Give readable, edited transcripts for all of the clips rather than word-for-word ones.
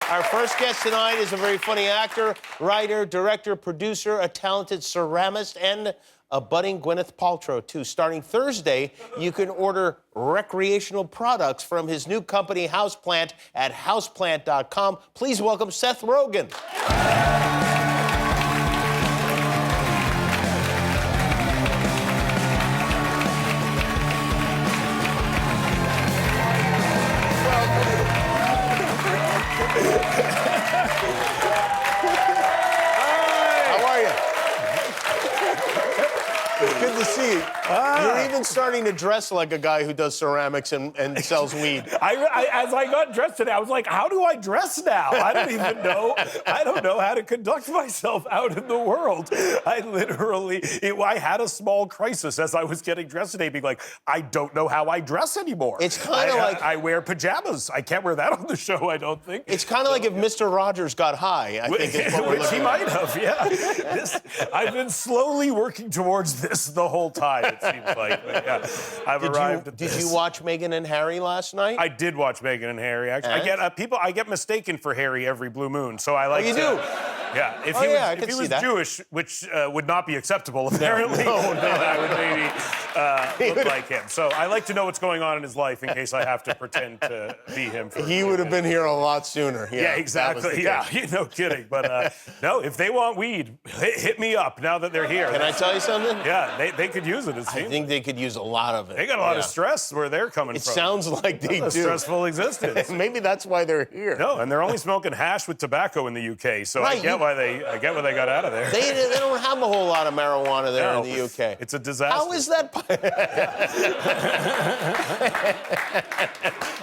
Our first guest tonight is a very funny actor, writer, director, producer, a talented ceramist, and a budding Gwyneth Paltrow, too. Starting Thursday, you can order recreational products from his new company, Houseplant, at houseplant.com. Please welcome Seth Rogen. How are you? It's good to see you. You're even starting to dress like a guy who does ceramics and sells weed. As I got dressed today, I was like, how do I dress now? I don't even know. I don't know how to conduct myself out in the world. I had a small crisis as I was getting dressed today, being like, I don't know how I dress anymore. It's kind of like... I wear pajamas. I can't wear that on the show, I don't think. It's kind of like if Mr. Rogers got high, I think is what we're Which he might have, yeah. I've been slowly working towards this the whole time, it seems like. But yeah, I've arrived at this. Did you watch Meghan and Harry last night? I did watch Meghan and Harry. Actually, I get mistaken for Harry every blue moon, so I like. Oh, you do? Yeah. If he was Jewish, which would not be acceptable, apparently, then I would maybe look like him. So I like to know what's going on in his life in case I have to pretend to be him. He would have been here a lot sooner. Yeah, exactly. Yeah, no kidding. But no, if they want weed, hit me up now that they're here. Can I tell you something? Yeah, they could use it. I think they could use a lot of it. They got a lot of stress where they're coming from. It sounds like they do. A stressful existence. Maybe that's why they're here. No, and they're only smoking hash with tobacco in the UK, so right, I get why they got out of there. They don't have a whole lot of marijuana there in the UK. It's a disaster. How is that?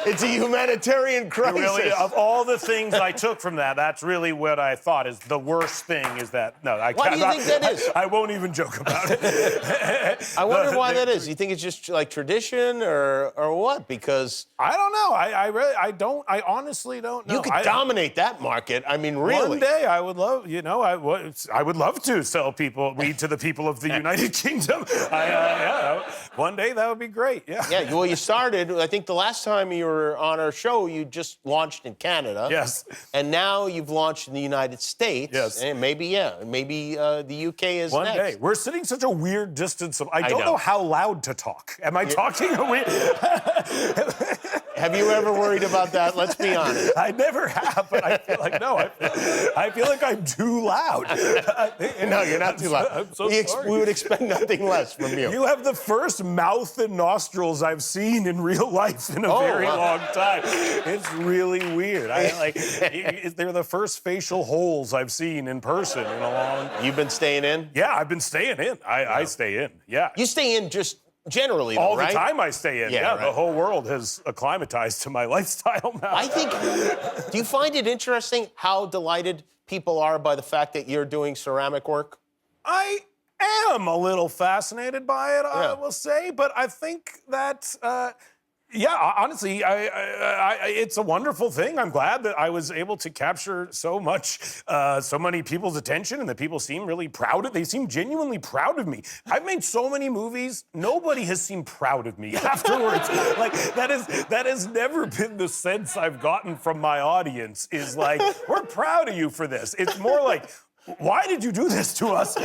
It's a humanitarian crisis. Really, of all the things I took from that, that's really what I thought is the worst thing is that, no, I can't. Why do you think that is? I won't even joke about it. I wonder why that is. You think it's just like tradition or what? Because... I don't know. I honestly don't know. You could dominate that market. I mean, really. One day I would love, I would love to sell weed to the people of the United Kingdom. One day that would be great. Yeah. Yeah. Well, you started. I think the last time you were on our show, you just launched in Canada. Yes. And now you've launched in the United States. Yes. And maybe the UK is one next. day. We're sitting such a weird distance. I don't know how loud to talk. Am I talking a weird? Have you ever worried about that? Let's be honest. I never have, but I feel like, no, I feel like I'm too loud. No, you're not too loud. I'm so sorry. We would expect nothing less from you. You have the first mouth and nostrils I've seen in real life in a very long time. It's really weird. They're the first facial holes I've seen in person in a long... You've been staying in? Yeah, I've been staying in. I stay in, yeah. You stay in just... generally, though, all right? the time I stay in. Yeah, the whole world has acclimatized to my lifestyle now. I think, do you find it interesting how delighted people are by the fact that you're doing ceramic work? I am a little fascinated by it, I will say, but I think that, honestly, it's a wonderful thing. I'm glad that I was able to capture so many people's attention, and that people seem really proud of. They seem genuinely proud of me. I've made so many movies. Nobody has seemed proud of me afterwards. Like that has never been the sense I've gotten from my audience. Is like, we're proud of you for this. It's more like, why did you do this to us?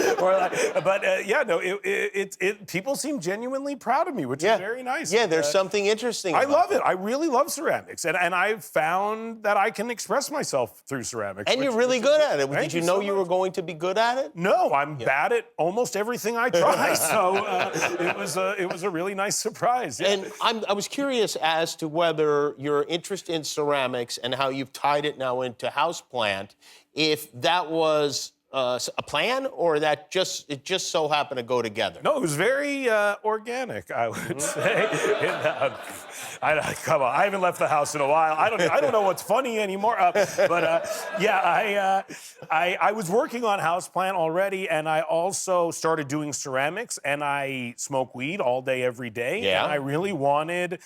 People seem genuinely proud of me, which is very nice. Yeah, there's something interesting I love it. I really love ceramics. And I've found that I can express myself through ceramics. And you're really good at it. Did you know you were going to be good at it? No, I'm bad at almost everything I try. So it was a really nice surprise. Yeah. And I was curious as to whether your interest in ceramics and how you've tied it now into Houseplant, if that was a plan, or that it just so happened to go together? No, it was very organic, I would say. Come on, I haven't left the house in a while. I don't know what's funny anymore. I was working on Houseplant already, and I also started doing ceramics, and I smoke weed all day, every day. Yeah. And I really wanted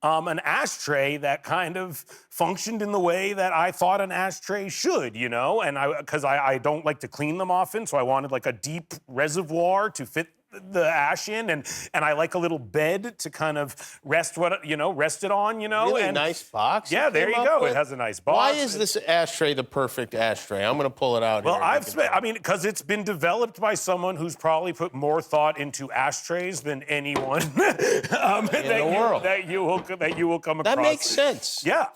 an ashtray that kind of functioned in the way that I thought an ashtray should, and because I don't like to clean them often, so I wanted like a deep reservoir to fit the ash in, and I like a little bed to kind of rest it on, Really and nice box. yeah, there you came go. up with. It has a nice box. Why is this ashtray the perfect ashtray? I'm going to pull it out Well, here. because it's been developed by someone who's probably put more thought into ashtrays than anyone in the world. that you will come across. That makes sense. Yeah.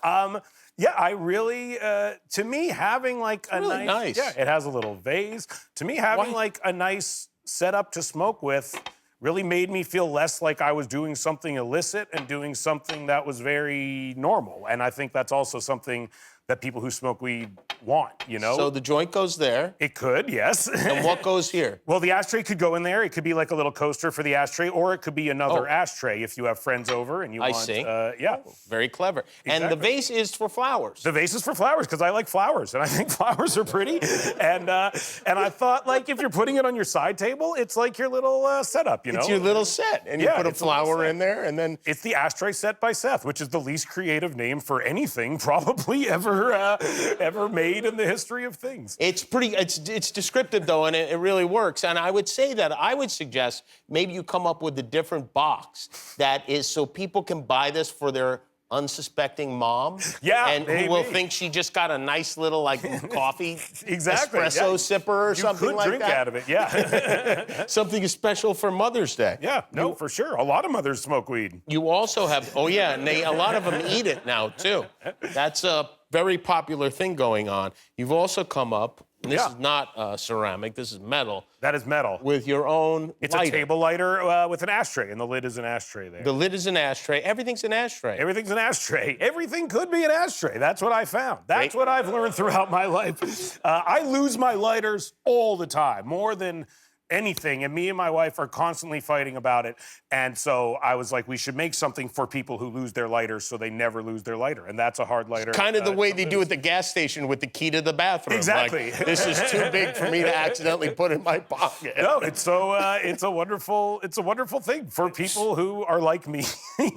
Yeah, I really, to me, having like a really nice. Yeah, it has a little vase. To me, having like a nice setup to smoke with really made me feel less like I was doing something illicit and doing something that was very normal. And I think that's also something that people who smoke weed want, So the joint goes there. It could, yes. And what goes here? Well, the ashtray could go in there. It could be like a little coaster for the ashtray, or it could be another ashtray if you have friends over and you I want. see. Yeah. Very clever. And the Exactly. vase is for flowers. The vase is for flowers because I like flowers and I think flowers are pretty. And I thought, like, if you're putting it on your side table, it's like your little setup, It's your little set, and you Yeah, put a it's a little flower set. in there, and then It's the ashtray set by Seth, which is the least creative name for anything probably ever made in the history of things. it's pretty. It's descriptive though, and it really works. And I would say that I would suggest maybe you come up with a different box that is so people can buy this for their unsuspecting mom. Yeah, and who will maybe. think she just got a nice little like coffee Exactly, espresso yeah. sipper or something You could like drink that. out of it, yeah. Something special for Mother's Day. Yeah, no, for sure. A lot of mothers smoke weed. You also have, and a lot of them eat it now, too. That's a very popular thing going on. You've also come up, and this Yeah. is not ceramic, this is metal, That is metal. with your own It's lighter. a table lighter with an ashtray, and the lid is an ashtray there. The lid is an ashtray. Everything's an ashtray. Everything's an ashtray. Everything could be an ashtray. That's what I found. That's what I've learned throughout my life. I lose my lighters all the time, more than anything, and me and my wife are constantly fighting about it. And so I was like, we should make something for people who lose their lighters so they never lose their lighter. And that's a hard lighter. Kind of the way they do at the gas station with the key to the bathroom. Exactly. Like, this is too big for me to accidentally put in my pocket. No, it's a wonderful thing for people who are like me,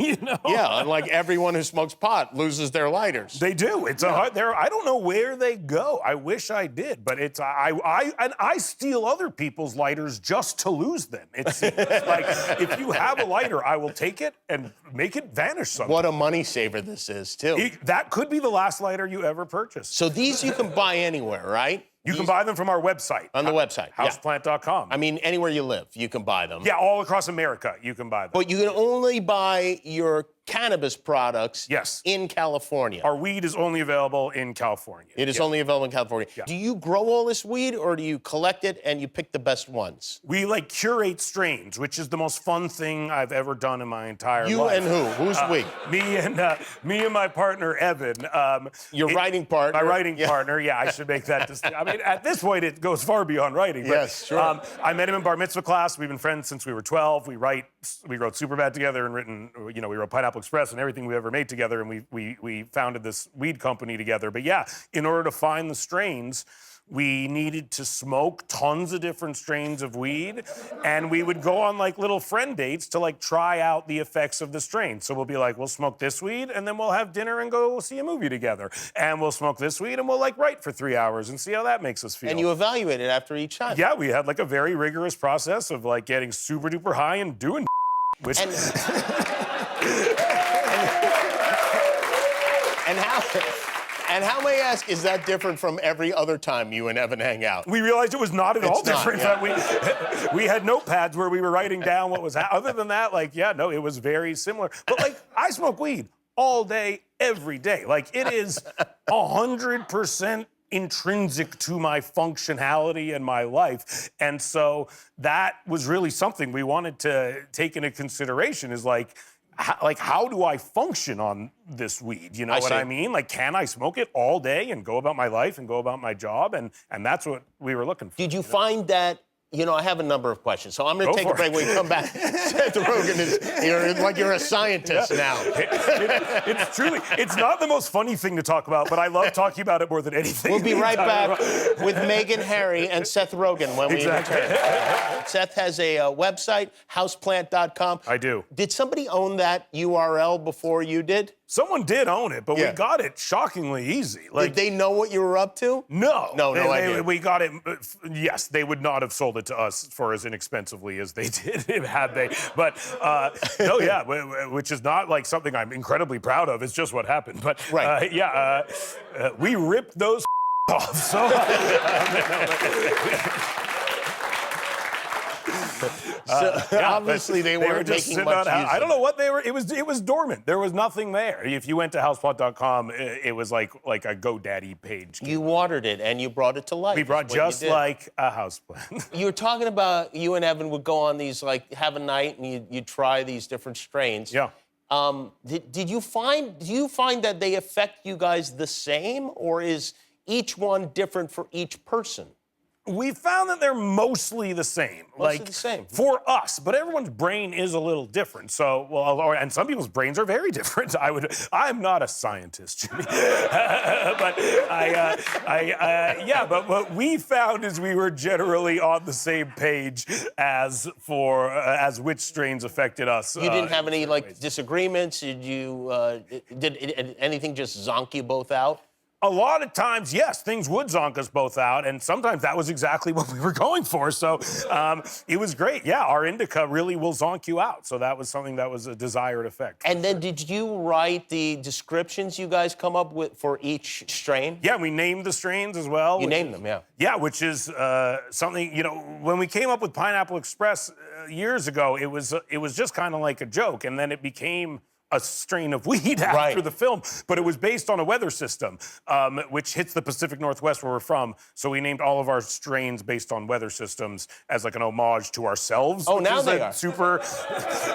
Yeah, unlike everyone who smokes pot loses their lighters. They do. It's a hard. I don't know where they go. I wish I did, but it's I steal other people's lighters just to lose them. It's like if you have a lighter, I will take it and make it vanish somehow. What a money saver this is, too. That could be the last lighter you ever purchased. So these you can buy anywhere, right? You can buy them from our website. On the website, yeah. Houseplant.com. I mean, anywhere you live, you can buy them. Yeah, all across America, you can buy them. But you can only buy your cannabis products Yes. in California. Our weed is only available in California. It is only available in California. Yeah. Do you grow all this weed, or do you collect it and you pick the best ones? We curate strains, which is the most fun thing I've ever done in my entire You life. and who? Who's we? Me and my partner Evan. Your writing partner. My writing Yeah. partner. Yeah, I should make that. I mean, at this point, it goes far beyond writing. But, Yes, sure. I met him in bar mitzvah class. We've been friends since we were 12. We wrote Superbad together and we wrote Pineapple Express and everything we ever made together. And we founded this weed company together. But yeah, in order to find the strains, we needed to smoke tons of different strains of weed, and we would go on little friend dates to try out the effects of the strain. So we'll be like, we'll smoke this weed, and then we'll have dinner and go see a movie together. And we'll smoke this weed, and we'll write for 3 hours and see how that makes us feel. And you evaluate it after each time. Yeah, we had a very rigorous process of getting super duper high and doing which And how, may I ask, is that different from every other time you and Evan hang out? we realized it was not at all It's not, different. yeah. We had notepads where we were writing down what was other than that, it was very similar. But I smoke weed all day, every day. It is 100% intrinsic to my functionality and my life. And so that was really something we wanted to take into consideration is how do I function on this weed? You know what I mean? Can I smoke it all day and go about my life and go about my job? And that's what we were looking for. Did you find that, I have a number of questions, so I'm going to take a break when we come back. Seth Rogen you're a scientist now. It's truly, it's not the most funny thing to talk about, but I love talking about it more than anything. We'll be right back with Meghan Harry and Seth Rogen when we return. Seth has a website, houseplant.com. I do. Did somebody own that URL before you did? Someone did own it, but we Yeah. got it shockingly easy. Did they know what you were up to? No. No idea. We got it. Yes, they would not have sold it to us for as inexpensively as they did had they. But no, yeah, which is not like something I'm incredibly proud of. It's just what happened. But Right. we ripped those off. So. Obviously, they weren't just making sitting much on- use I of don't know what they were. It was dormant. There was nothing there. If you went to houseplot.com, it was like a GoDaddy page. You watered it and you brought it to life. We brought is what you just did. like a houseplant. You were talking about you and Evan would go on these, like, have a night and you'd try these different strains. Yeah. Do you find that they affect you guys the same, or is each one different for each person? We found that they're mostly the same. Mostly the same. For us, but everyone's brain is a little different. So, and some people's brains are very different. I'm not a scientist, Jimmy. But but what we found is we were generally on the same page as which strains affected us. You didn't have any, like, disagreements? Did anything just zonk you both out? A lot of times, yes, things would zonk us both out, and sometimes that was exactly what we were going for. So it was great. Yeah, our indica really will zonk you out. So that was something that was a desired effect. And then did you write the descriptions you guys come up with for each strain? Yeah, we named the strains as well. You named them, yeah. Yeah, which is something, when we came up with Pineapple Express years ago, it was just kind of like a joke, and then it became a strain of weed after the film, but it was based on a weather system, which hits the Pacific Northwest where we're from. So we named all of our strains based on weather systems as like an homage to ourselves. Oh, which now is they a are. super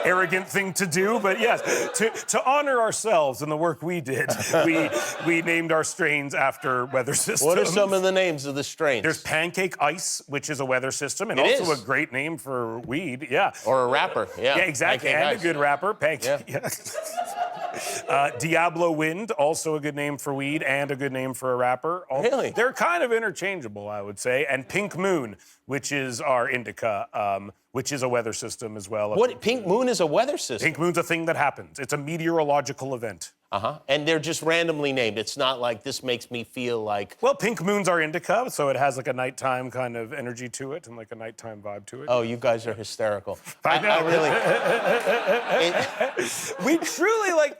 arrogant thing to do, but yes, to honor ourselves and the work we did, we named our strains after weather systems. What are some of the names of the strains? There's Pancake Ice, which is a weather system, and It also is. a great name for weed. Yeah. Or a rapper, yeah. Yeah, exactly. Pancake And Ice. a good rapper. Pancake. Yeah. Diablo Wind, also a good name for weed and a good name for a rapper. Really? They're kind of interchangeable, I would say. And Pink Moon, which is our indica, which is a weather system as well. What, Pink Moon is a weather system? Pink Moon's a thing that happens. It's a meteorological event. Uh-huh. And they're just randomly named. It's not like this makes me feel like... Well, Pink Moon's our indica, so it has like a nighttime kind of energy to it and like a nighttime vibe to it. Oh, you guys are hysterical. I know. Really... We truly,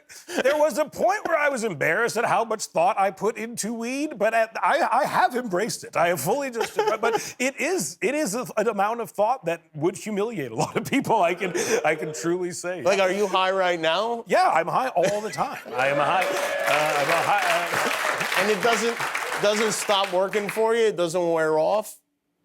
there was a point where I was embarrassed at how much thought I put into weed, but I have embraced it. I have fully just, but it is an amount of thought that would humiliate a lot of people, I can truly say. Like, are you high right now? Yeah, I'm high all the time. I'm a high, And it doesn't stop working for you? It doesn't wear off?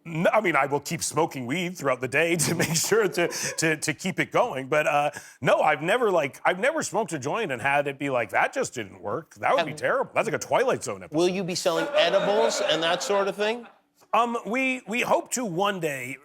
No, I mean, I will keep smoking weed throughout the day to make sure to keep it going. But no, I've never smoked a joint and had it be like, that just didn't work. That would be terrible. That's like a Twilight Zone episode. Will you be selling edibles and that sort of thing? We hope to one day.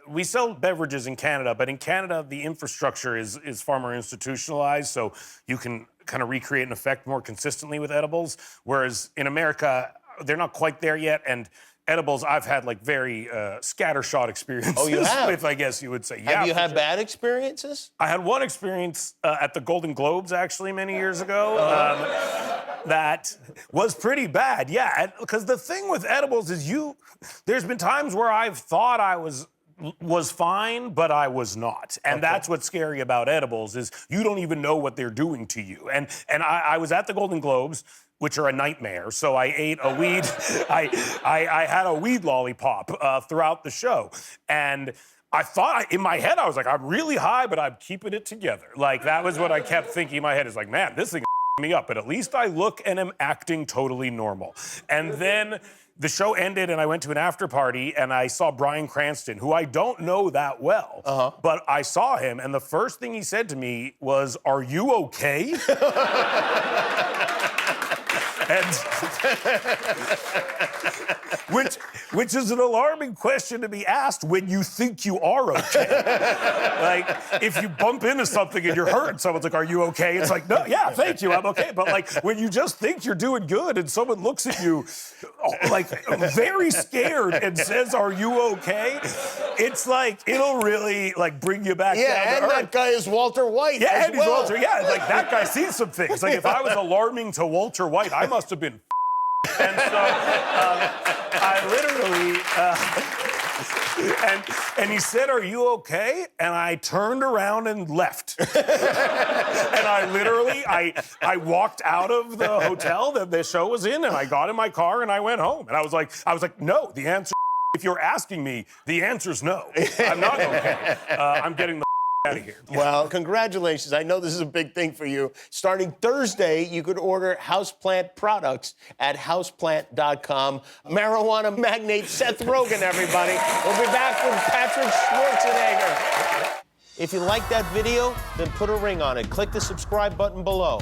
We sell beverages in Canada, but in Canada, the infrastructure is far more institutionalized, so you can kind of recreate an effect more consistently with edibles. Whereas in America, they're not quite there yet, and edibles, I've had like very scattershot experiences. Oh, you have? With, I guess you would say. Yeah. Have you for had sure. bad experiences? I had one experience at the Golden Globes actually many years ago. That was pretty bad, yeah. Because the thing with edibles is there's been times where I've thought I was fine, but I was not. And that's what's scary about edibles is you don't even know what they're doing to you. And I was at the Golden Globes, which are a nightmare. So I ate a weed, I had a weed lollipop throughout the show. And I thought, in my head, I was like, I'm really high, but I'm keeping it together. Like, that was what I kept thinking in my head. Is like, man, this thing me up, but at least I look and am acting totally normal. And then the show ended and I went to an after party and I saw Bryan Cranston, who I don't know that well, but I saw him and the first thing he said to me was, "Are you okay?" which which is an alarming question to be asked when you think you are okay. Like, if you bump into something and you're hurt, and someone's like, "Are you okay?" It's like, "No, yeah, thank you, I'm okay." But like, when you just think you're doing good and someone looks at you, like, very scared and says, "Are you okay?" It's like, it'll really like bring you back down to and earth. that guy is Walter White. Yeah, as and he's well. Walter. Yeah, like that guy sees some things. Like if I was alarming to Walter White, I must have been. And so I literally, and he said, "Are you okay?" And I turned around and left. And I literally, I walked out of the hotel that the show was in, and I got in my car and I went home. And I was like, no, the answer. If you're asking me, the answer's no. I'm not okay. I'm getting the out of here. Well, congratulations. I know this is a big thing for you. Starting Thursday, you could order Houseplant products at houseplant.com. Marijuana magnate Seth Rogen, everybody. We'll be back with Patrick Schwarzenegger. If you like that video, then put a ring on it. Click the subscribe button below.